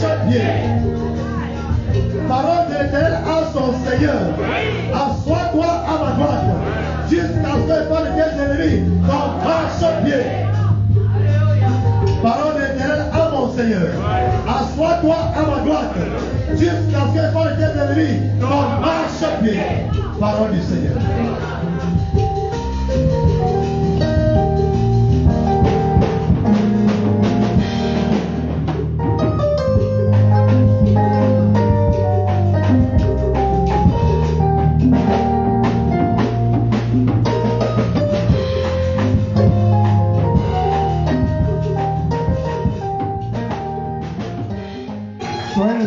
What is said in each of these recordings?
marche-pied. Parole de l'Éternel à son Seigneur. Assois-toi à ma droite, jusqu'à ce que par tes ennemis, ton marche-pied. Parole de l'Éternel à mon Seigneur. Assois-toi à ma droite, jusqu'à ce que par tes ennemis, ton marche-pied. Parole du Seigneur.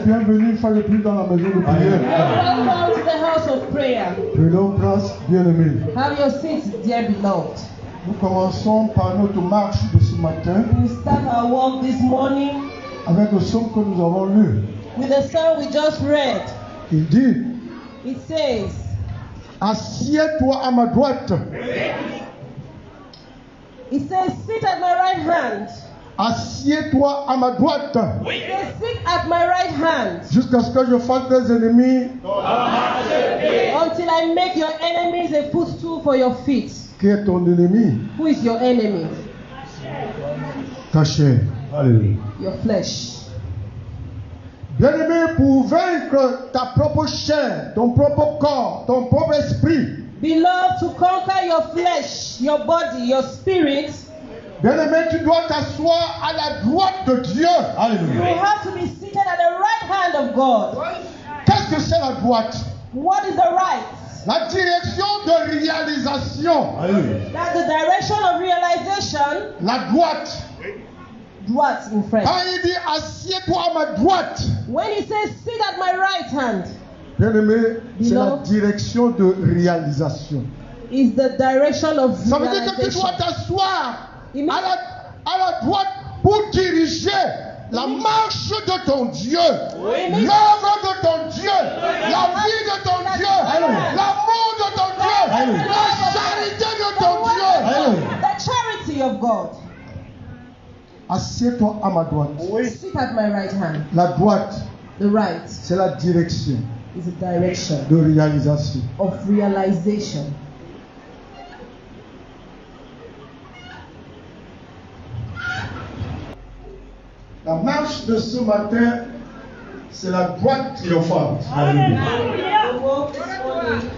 Bienvenue une fois de plus dans la maison de prière. Welcome to the house of prayer. Prenons place, bien-aimés. Have your seats, dear beloved. Nous commençons par notre marche de ce matin We start our walk this morning avec le psaume que nous avons lu. with the psalm we just read. Il dit, It says, assieds-toi à ma droite, It says, sit at my right hand. assieds-toi à ma droite, It says, sit at my right hand jusqu'à ce que je fasse tes ennemis. until I make your enemies a footstool for your feet. Qui est ton ennemi? Who is your enemy? Ta chair. Alléluia. Your flesh. Bien-aimé, pour vaincre ta propre chair, ton propre corps, ton propre esprit, Beloved, to conquer your flesh, your body, your spirit, bien-aimé, tu dois t'asseoir à la droite de Dieu. you Alléluia. have to be seated at the right hand of God. Qu'est-ce que c'est la droite? What is the right? La direction de réalisation. Alléluia. That's the direction of realization. La droite. Droite in French. Quand il dit assieds-toi à ma droite, When he says sit at my right hand, bien-aimé, c'est la Beloved. direction de réalisation. is the direction of Ça veut dire que tu dois realization. t'asseoir It means- à la droite pour diriger la marche de ton Dieu, l'œuvre de ton Dieu, la vie de ton Dieu, l'amour de ton Dieu, la charité de ton Dieu. The charity of God. Assieds-toi à ma droite. Sit at my right hand. La droite, The right c'est la direction is a direction de réalisation. of realization. La marche de ce matin, c'est la droite triomphante. The walk this morning,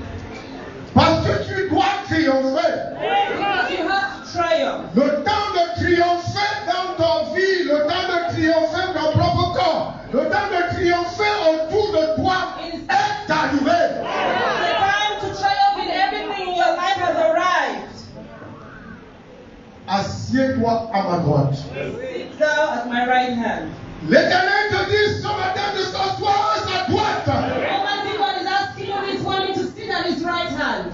Parce que tu dois triompher. because you have to triumph. Le temps de triompher dans ta vie, le temps de triompher dans ton propre corps, le temps de triompher autour de toi est arrivé. The time to triumph in everything in your life has arrived. Assieds-toi à ma droite. Sit thou at my right hand. L'Éternel te dit ce matin de s'asseoir à sa droite. Almighty God is asking you this morning to sit at his right hand.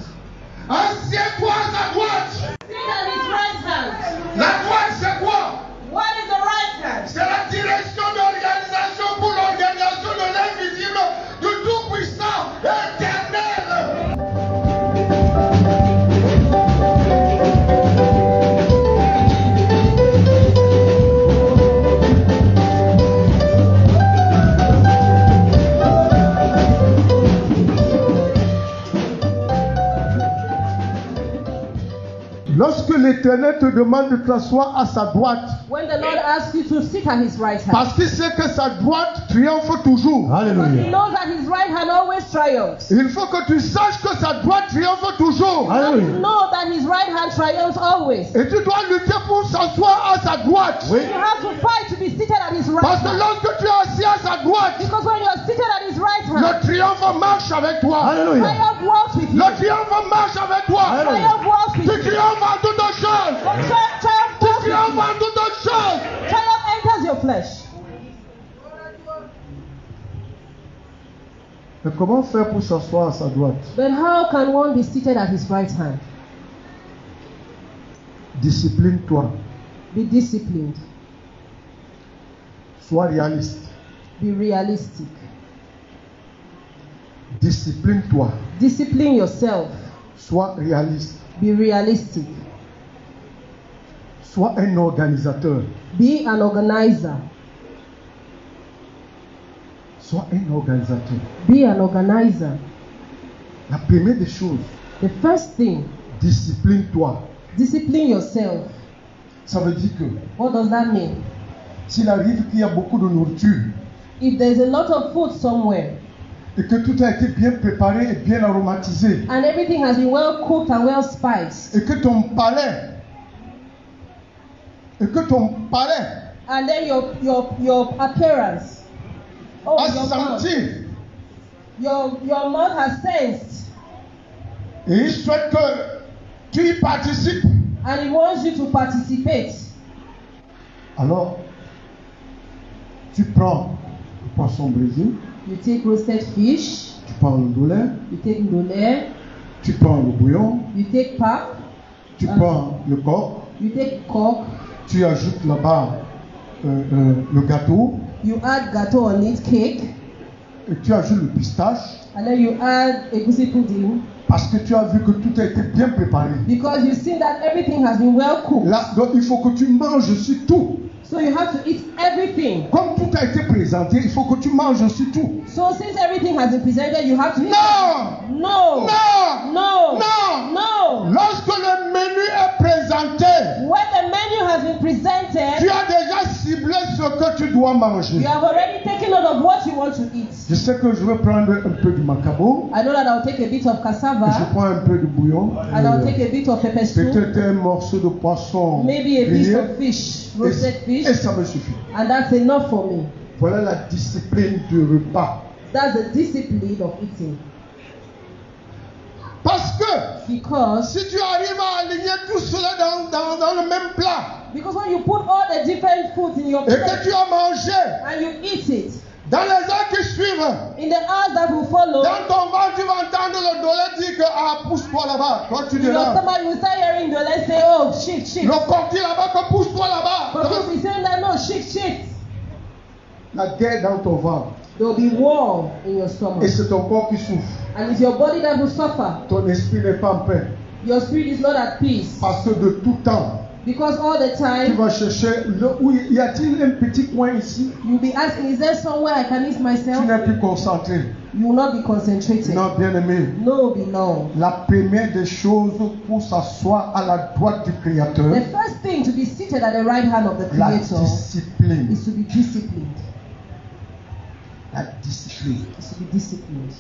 Assieds-toi à sa droite. Sit at his right hand. La droite, c'est quoi? What is the right hand? C'est la direction d'organisation pour l'organisation de l'invisible du Tout-Puissant éternel. Lorsque l'Éternel te demande de t'asseoir à sa droite, When the Lord asks you to sit at his right hand. parce qu'il sait que sa droite triomphe toujours. Because he knows that his right hand always triumphs. Il faut que tu saches que sa droite triomphe toujours. And you know that his right hand triumphs always. Et tu dois lutter pour s'asseoir à sa droite. You have to fight to be seated at his right Parce que hand. lorsque tu es assis à sa droite, Because when you are seated at his right hand, le triomphe marche avec toi. triumph walks with you. Le triomphe marche avec toi. Triumph walks with Tu you. triomphes en toutes choses. Triumph Tu walks with triomphes you. en toutes choses. Triumph enters your flesh. Mais comment faire pour s'asseoir à sa droite? But how can one be seated at his right hand? Discipline-toi. Be disciplined. Sois réaliste. Be realistic. Discipline-toi. Discipline yourself. Sois réaliste. Be realistic. Sois un organisateur. Be an organizer. Sois un organisateur. Be an organizer. La première des choses, The first thing, discipline-toi. discipline yourself. Ça veut dire que What does that mean? s'il arrive qu'il y a beaucoup de nourriture If there's a lot of food somewhere et que tout a été bien préparé et bien aromatisé and everything has been well cooked and well spiced, et que ton palais and then your appearance, oh, a your mouth, senti your mouth has sensed, et il souhaite que tu y participes, and it wants you to participate. alors tu prends le poisson brésil, You take roasted fish, tu prends le dollar, you take ndolé, tu prends le bouillon, you take pap, tu prends le coq, you take cock, tu ajoutes là-bas le gâteau you add gâteau on it, cake, et tu ajoutes le pistache and then you add egusi pudding, parce que tu as vu que tout a été bien préparé. because you see that everything has been well cooked. Là, donc il faut que tu manges aussi tout. So you have to eat everything. Comme tout a été présenté, il faut que tu manges aussi tout. So since everything has been presented, you have to eat. Non! No! Non! No! Non! No! Lorsque le menu est présenté, When the menu has been tu presented, as déjà ciblé ce que tu dois manger. you have already taken note of what you want to eat. Je sais que je vais prendre un peu de macabo, I know that I'll take a bit of je cassava, prends un peu de bouillon, and I'll take a bit of pepper soup, peut-être un morceau de poisson maybe a piece grillé, of fish, roasted et fish, ça me suffit. and that's enough for me. Voilà la discipline du repas. That's the discipline of eating. Parce que Because si tu arrives à aligner tout cela dans le même plat when you put all the different foods in your et que plate tu as mangé, and you eat it, dans les heures qui suivent, in the hours that will follow, dans ton ventre, tu vas entendre le dolé dire que ah, pousse-toi là-bas. Toi, tu in your diras, stomach you start hearing the let's say, oh, shift. le corps dit là-bas que pousse-toi là-bas. But you'll be saying that, no, shift. La guerre dans ton ventre. There will be war in your stomach. Et c'est ton corps qui souffre. And it's your body that will suffer. Ton esprit n'est pas en paix. Your spirit is not at peace. Parce que de tout temps, Because all the tu time, vas chercher, où y a-t-il un petit coin ici? you'll be asking, is there somewhere I can eat Tu myself? n'es plus concentré. You will not be concentrated. Non, bien-aimé. No, beloved. La première des choses pour s'asseoir à la droite du Créateur, The first thing to be seated at the right hand of the la Creator discipline. is to be disciplined. La discipline. Is to be disciplined.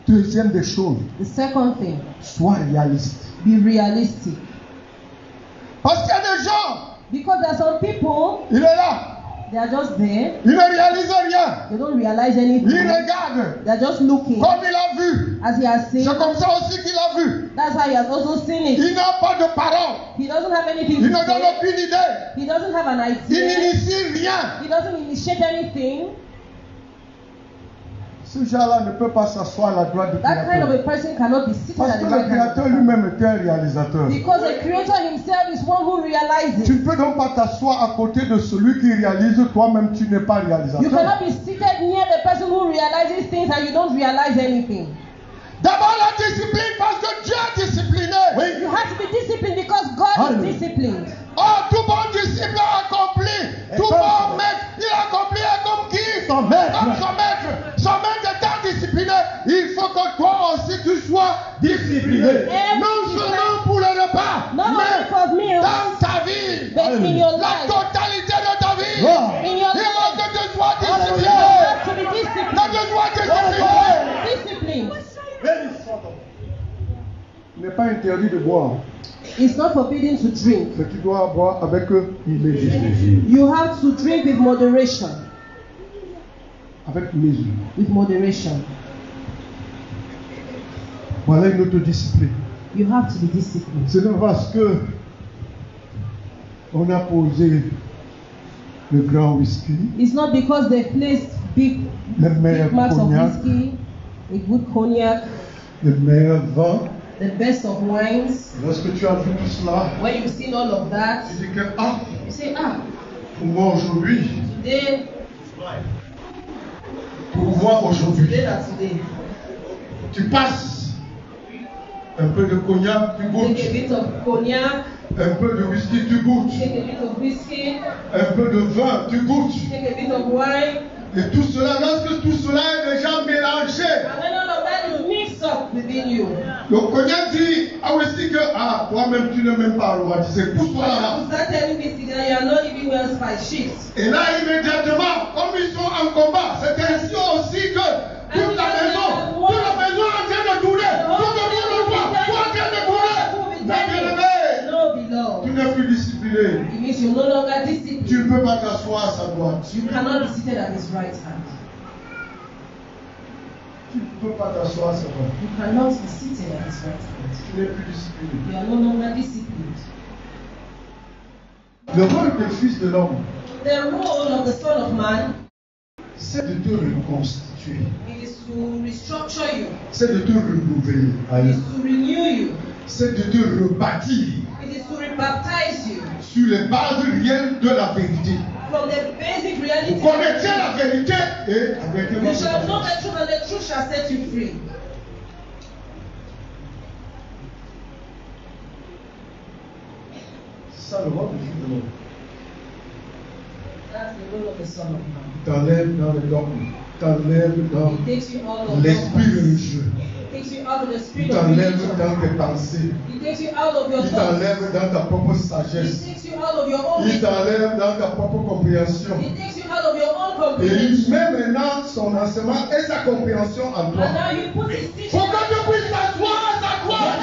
Deuxième des choses, The second thing, sois réaliste. be realistic. Parce qu'il y a des gens, Because there are some people, il est là, they are just there, il ne réalise rien. they don't realize Il anything. regarde They are just looking comme il a vu. as he has seen. C'est comme ça aussi qu'il a vu. That's how he has also seen it. Il n'a pas de parole. He doesn't have anything Il to ne donne say. aucune idée. He doesn't have an Il idea. n'initie rien. He doesn't initiate anything. Ce genre-là ne peut pas s'asseoir à la droite du That kind of Créateur. a person cannot be seated Parce at que the le right hand of Créateur the Father. lui-même était un réalisateur. Because the Creator himself is one who Tu realizes. ne peux donc pas t'asseoir à côté de celui qui réalise, toi-même tu n'es pas You réalisateur. cannot be seated near the person who realizes things and you don't realize anything. D'abord la discipline parce que Dieu est discipliné. You have to be disciplined because God Hallelujah. is disciplined. Oh, tout bon disciple a accompli. Tout bon maître, il a accompli comme qui? Son maître. Comme son maître. Son maître étant discipliné, il faut que toi aussi tu sois discipliné. Non seulement pour le repas, Not only mais for meals, dans ta vie. but in your La life. totalité de ta vie. Wow. In your Il faut life, que tu sois you discipliné. have to be Que disciplined. tu sois discipliné. Discipline. Il n'est pas interdit de boire, It's not forbidden to drink. mais tu dois boire avec mesure. You have to drink with moderation. Avec mesure. With moderation. Voilà une autre discipline. You have to be disciplined. C'est non parce que on a posé le grand whisky, It's not because they placed big le meilleur marks of cognac, whiskey, a good cognac, le meilleur vin. the best of wines. Lorsque tu as vu tout cela, When you've seen all of that, tu dis que ah, you say, pour moi aujourd'hui, today, pour moi aujourd'hui, today, that's today. tu passes Un peu de cognac, tu goûtes. Take a bit of cognac. Un peu de whisky, tu goûtes. Take a bit of whiskey. Un peu de vin, tu goûtes. Take a bit of wine. Et tout cela, lorsque tout cela est déjà mélangé, And when all of that is mixed up within you, le cognac dit à whisky que toi-même tu n'es même pas aromatisé. Pousse-toi là-bas. you start telling me that you are not even well spiced. Et là, immédiatement, comme ils sont en combat, c'est ainsi aussi que toute la maison est en train de tourner. Tout le monde le voit. Tout en train de tourner. Mais bien-aimé, No, beloved. tu n'es plus discipliné. It means you're no longer disciplined. Tu ne peux pas t'asseoir à sa droite. You cannot be seated at his right hand. Tu ne peux pas t'asseoir à sa droite. You cannot be seated at his right hand. Tu n'es plus discipliné. You are no longer disciplined. Le rôle du fils de l'homme, The role of the Son of Man c'est de te reconstituer. is to restructure you. C'est de te renouveler. It is to renew you. C'est de te rebâtir It is to rebaptize you sur les bases réelles de la vérité. from the basic Vous reality. connaîtrez la vérité et la vérité You va shall vous know sortir. the truth, and the truth shall set you free. C'est ça le rôle du fils de l'homme. That's the role of the Son of Man. T'enlèves dans le dogme, t'enlèves dans It takes you out of l'esprit dogmas. religieux, It takes you out of the il spirit of t'enlève religion. dans tes pensées, It takes you out of your il thoughts. t'enlève dans ta propre It sagesse, takes you out of your own il wisdom. t'enlève dans ta propre compréhension. It takes you out of your own Et il comprehension. met maintenant son enseignement et sa compréhension en And toi. now you put his teaching. Pour que tu puisses t'asseoir à sa droite.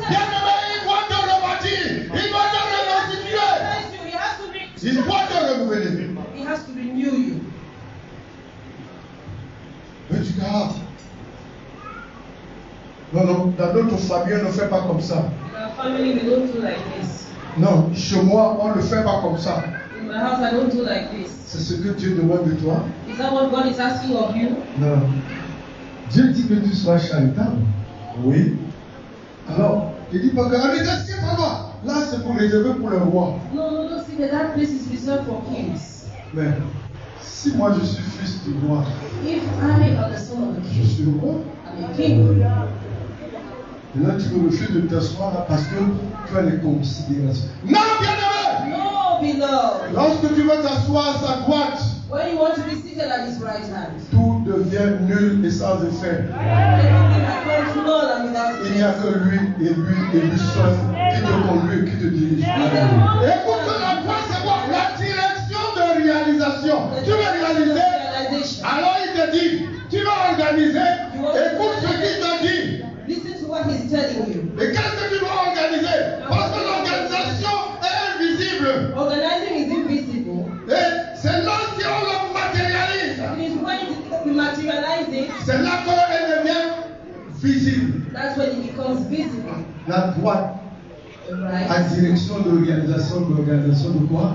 Bien-aimé, il doit te rebâtir, il doit te reconstituer, He has to be. il doit te renouveler. He has to renew you. Mais tu dis, non, dans notre famille, on ne fait pas comme ça. In our family, we don't do like this. Non, chez moi, on ne fait pas comme ça. In my house, I don't do like this. C'est ce que Dieu demande de toi. Is that what God is asking of you? Non. Dieu dit que tu sois charitable. Oui. Alors, il dit pas que c'est pas moi. Là, c'est pour réserver pour le roi. No, no, no. See, that place is reserved for kings. Mais si moi je suis fils de roi, If I am the son of the je king, suis le roi. I'm a king. Et là, tu me refuses de t'asseoir là parce que tu as les considérations. Non, bien-aimé! No, beloved. Lorsque tu veux t'asseoir à sa droite, When you want to be seated at his right hand, tout devient nul et sans effet. everything becomes null and without Il n'y a effect. que lui et lui seul qui te conduit et qui te dirige. Écoute, la foi, c'est quoi? La direction de réalisation. Tu veux réaliser? Realization. Alors il te dit, tu vas organiser. Écoute ce qu'il te dit. Listen to what he's telling you. Et qu'est-ce que tu dois organiser? Parce que l'organisation est invisible. Organizing is invisible. Et c'est là si on le matérialise. It is when we materialize it, C'est là qu'elle devient visible. that's when it becomes visible. La droite Right? en direction de l'organisation de quoi?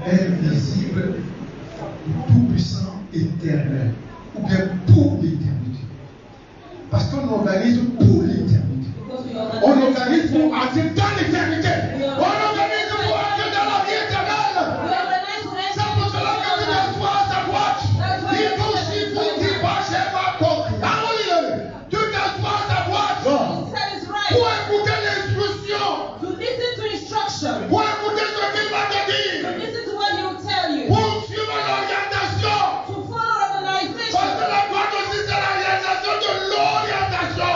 Invisible, tout-puissant, éternel. Ou bien pour l'éternité. Parce qu'on organise pour l'éternité. Because we On organize, organise pour entrer dans l'éternité. On organise pour entrer dans la vie éternelle. we organize to C'est pour cela que tu t'assois à sa droite. Il faut aussi vous dire, pas chez ma coque. Alléluia. Tu t'assois à sa droite That is right. pour écouter l'instruction. To listen to instruction. Pour écouter ce qu'il va te dire. To listen to what he will tell you. Pour suivre l'orientation. To follow organization. Parce que la droite aussi, c'est la réalisation de l'orientation.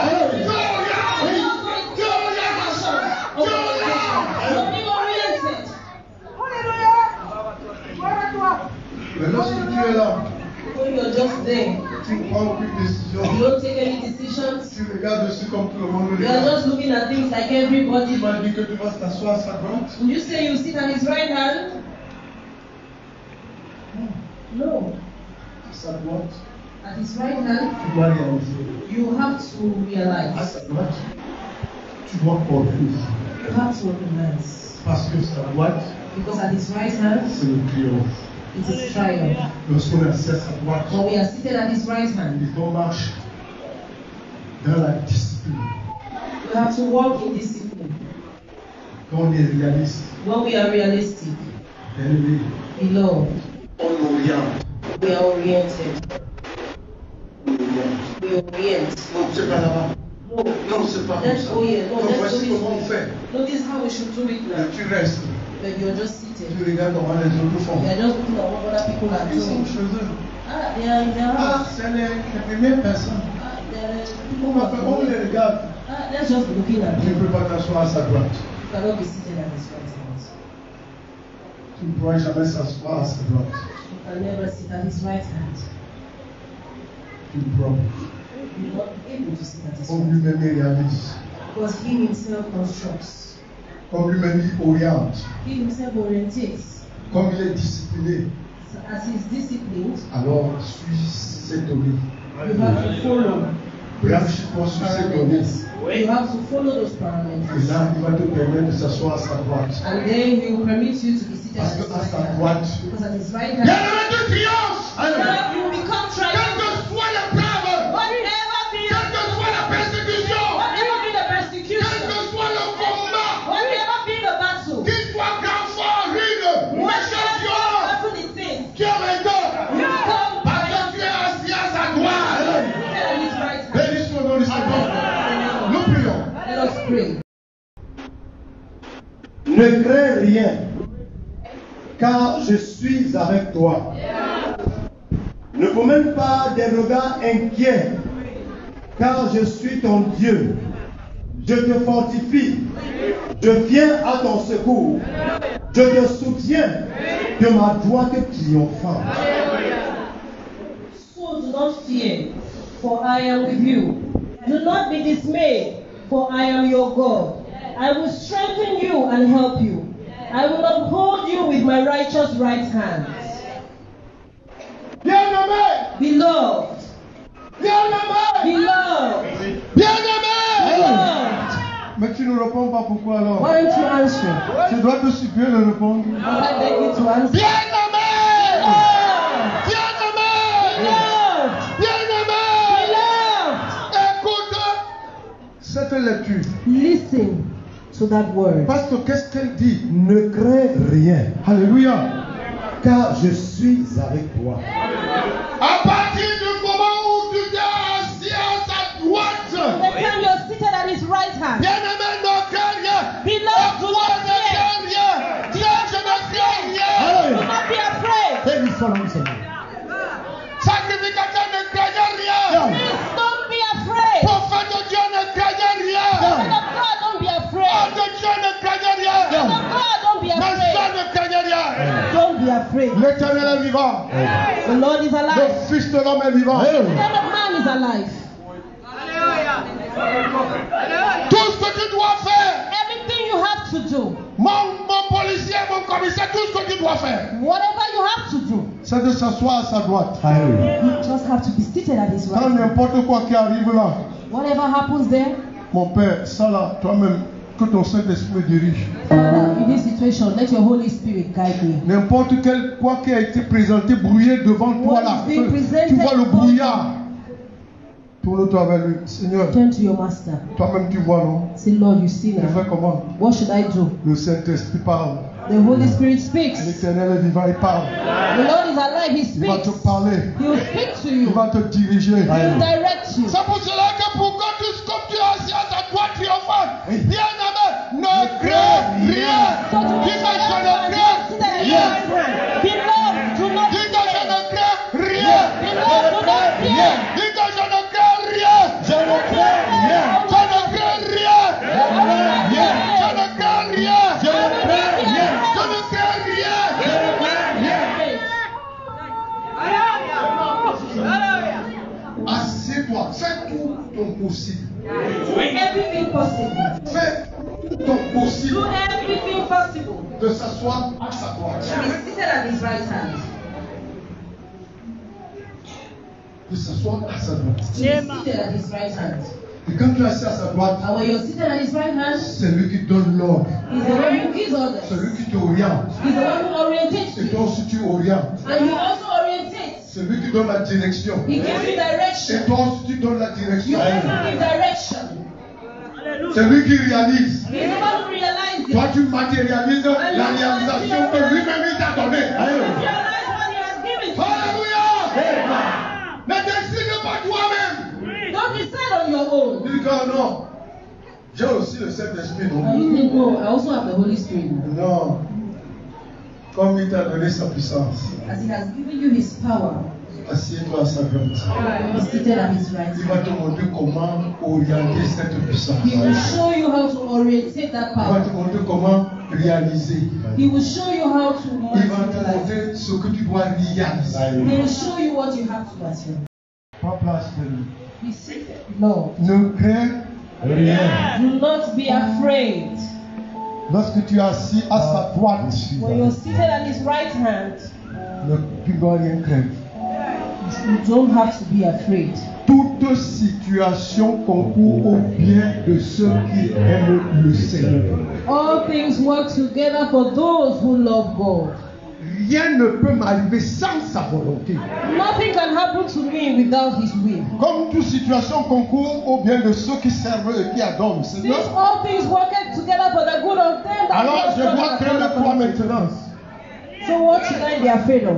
You're being oriented. Mais lorsque tu es là, When you're just there, tu ne prends aucune you décision. don't take any decisions. Tu regardes dessus comme tout le monde le You are regarde. just looking at things like everybody. Tu m'as dit que tu vas t'asseoir à sa droite. Will you say you sit at his right hand? No. À sa droite, At his right hand, tu dois réaliser. you have to À realize. sa droite, tu dois organiser. You have to organize. Parce que sa droite, Because at his right hand, c'est le triomphe. it is triumph. Lorsqu'on est assis à sa droite, When we are seated at his right hand, et qu'on marche dans la discipline, we have to walk in discipline. quand on est réaliste, When we are realistic, bien-aimé, beloved, on oriente. we are oriented. On oriente. We orient. Non, c'est pas là-bas. No, Non, c'est pas comme Let's ça. go here. No, Donc, let's voici do comment on this fait. way. No, this is how we should do it Et now. tu restes. But you're just seated. Tu regardes comment les autres font. You're just looking at what other people are Ils sont doing. chez eux. Ah, they are in their Ah, house. c'est les premières personnes. Ah, there are people On who va are faire, on les regarde. Ah, let's just be looking at Tu ne him. peux pas t'asseoir à sa droite. You cannot be seated at his right hand. Tu ne pourras jamais s'asseoir à sa droite. You can never sit at his right hand. Tu ne pourras pas. You're not able to sit at his Comme right hand. lui-même il réalise. Because he himself constructs. Comme lui-même il oriente. He himself orientates. Comme il est discipliné. So as he is disciplined, Alors, suis ses données. you have to follow Branche-toi sur ses données. parameters. You have to follow those Et parameters. là, il va te permettre de s'asseoir à sa droite. And then he will permit you to be seated Parce at his que à right sa hand. droite, Because at his right Bien hand, aimé, tu triomphes. you will become Quelle triumphant. que soit l'épreuve, Whatever be quelle que soit la persécution, whatever be the quel persecution, que soit le combat, whatever be the battle, qu'il soit grand, fort, rude, méchant, violent, whatever it is, tu es vainqueur. you become Parce que tu es assis à sa droite. seated at his right hand. bénis son nom du Seigneur. Nous prions. Let us pray. Ne crains rien, car je suis avec toi. Ne promène pas des regards inquiets, car je suis ton Dieu. Je te fortifie. Je viens à ton secours. Je te soutiens de ma droite triomphante. So do not fear, for I am with you. Do not be dismayed, for I am your God. I will strengthen you and help you. I will uphold you with my righteous right hand. Bien-aimé, Beloved, bien-aimé, beloved, bien-aimé. beloved. Mais tu ne réponds pas pourquoi alors? Why don't you answer? Je dois te supplier de répondre. Must I beg you to answer? Bien-aimé, Beloved, bien-aimé, beloved, bien-aimé. beloved. Écoute Cette lecture. Listen to that word. Parce que qu'est-ce qu'elle dit? Ne crains rien. Alléluia. Car je suis avec toi. à partir du moment où tu t'es assis à sa droite. The time you're seated at his right hand. Bien-aimé, ne crains rien. Beloved, do Moi, not ne fear. crains rien. Dieu, je ne crains rien. Do not be afraid. Bénis son nom, Seigneur. Sacrificateur, ne craignez rien. Please don't be afraid. Prophète de Dieu, ne craignez rien. Son of God, don't be Homme afraid. de Dieu, ne craignez rien. Son of God, don't be Mes afraid. soeurs, ne craignez rien. Don't be afraid. L'éternel est vivant. The Lord is Le alive. Fils de l'homme est vivant. The Son of Man is alive. Tout ce que tu dois faire, Everything you have to do, mon policier, mon commissaire, tout ce que tu dois faire, whatever you have to do, C'est de s'asseoir à sa droite. you just have to be seated at his right Quand hand. n'importe quoi qui arrive là, Whatever happens there, mon Père, ça là, toi-même, que ton Saint-Esprit me dirige. Father, in this situation, let your Holy Spirit guide me. N'importe quel quoi qui a été présenté, brouillé devant toi là, What is being presented tu vois le before brouillard. Tourne-toi vers lui. Seigneur, Turn to your master. toi-même tu vois, non? Say, Lord, you see Je now. fais comment? What should I do? Le Saint-Esprit parle. The Holy Spirit speaks. L'Éternel est vivant, il parle. The Lord is alive. He Il va te speaks. parler. He will speak to Il you. va te diriger. He will direct you. c'est pour cela que pour que tu, comme tu es assis à sa droite triomphante, bien-aimé, ne crains rien. So to Dis que je ne crains rien. Beloved, do not Dis que je fear. ne crains rien. Beloved, do not fear. Dis que je ne crains rien. Je ne crains rien. Je ne crains rien. Je ne crains rien. Je ne crains rien. Je ne crains rien. Assieds-toi. Fais tout ton possible. Do everything possible. Fais tout ton Do possible everything possible. de s'asseoir à sa droite. To be seated at his right hand. De s'asseoir à sa droite. To be seated at his right hand. Et quand tu es assis à sa droite, And when you're seated at his right hand, c'est lui qui donne l'ordre. he's the one who gives orders. C'est lui qui t'oriente. He's the one who orientates Et you. toi aussi tu orientes. And he also orientates. C'est lui qui donne la direction. He gives you Et direction. toi aussi tu donnes la You direction. also give direction. C'est lui qui réalise. He's the one who realizes. Toi tu matérialises la réalisation que lui-même il t'a donnée. Realize what he has given to you. Alléluia. Ne décide pas toi-même. Don't decide on your own. Dis quand non. J'ai aussi le Saint-Esprit, non? And you think, no, I also have the Holy Spirit. Non. Comme il t'a donné sa puissance, As He has given you His power, assieds-toi à sa droite. you are seated at His right Il va hand. te montrer comment orienter cette puissance. He will show you how to orientate that Il va power. te montrer comment réaliser. He will show you how to Il va te materialize. montrer ce que tu dois réaliser. He will show you what you have to achieve. Prends place de lui. Be seated. Lord, Ne crains rien. do not be afraid. Lorsque tu es assis à sa droite, When you're seated at His right hand, tu ne dois rien craindre. you don't have to be afraid. Toute situation concourt au bien de ceux qui aiment le Seigneur. All things work together for those who love God. Rien ne peut m'arriver sans sa volonté. Nothing can happen to me without His will. Comme toute situation concourt au bien de ceux qui servent et qui adorent le Since Seigneur. all things work together for the good of them that Alors love je God dois and craindre called quoi according to His maintenant? purpose. So what should I be afraid of?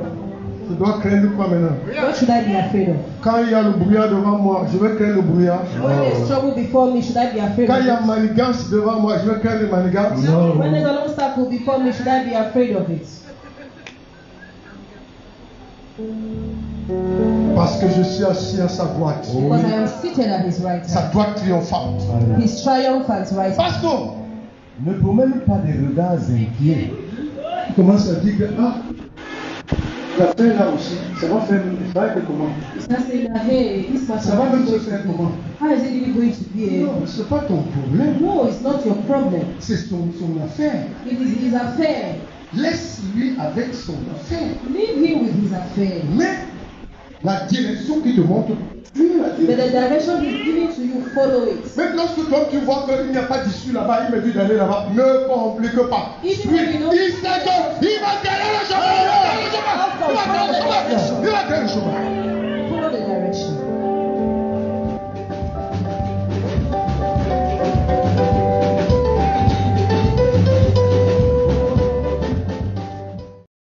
Je dois craindre quoi maintenant? What should I be afraid of? Quand il y a le brouillard devant moi, je vais craindre le brouillard. When there's trouble before me, should I be afraid Quand il y a of it? manigance devant moi, je vais craindre le manigance. When there's an obstacle before me, should I be afraid of it? Parce que je suis assis à sa droite. Because I am seated at His right Sa hand. droite triomphante. His triumphant right hand. Pasteur, Ne promène pas des regards inquiets. il commence à dire que la paix là aussi, ça va faire comment? Start saying that, hey, this matter Ça va même se is faire going to comment? be. How is it really going to be? Non, c'est pas ton problème. No, it's not your problem. C'est son affaire. It is His affair. Laisse-lui avec son affaire. Leave Him with His affair. Mais la direction qu'il te montre, tu la But the direction. direction He's giving to you, follow it. Même lorsque toi tu vois qu'il n'y a pas d'issue là-bas, il me dit d'aller là-bas, ne complique pas. Even Lui, when you know- il sait qu'il va gagner le chemin. Il va gagner le chemin. Il va gagner le chemin.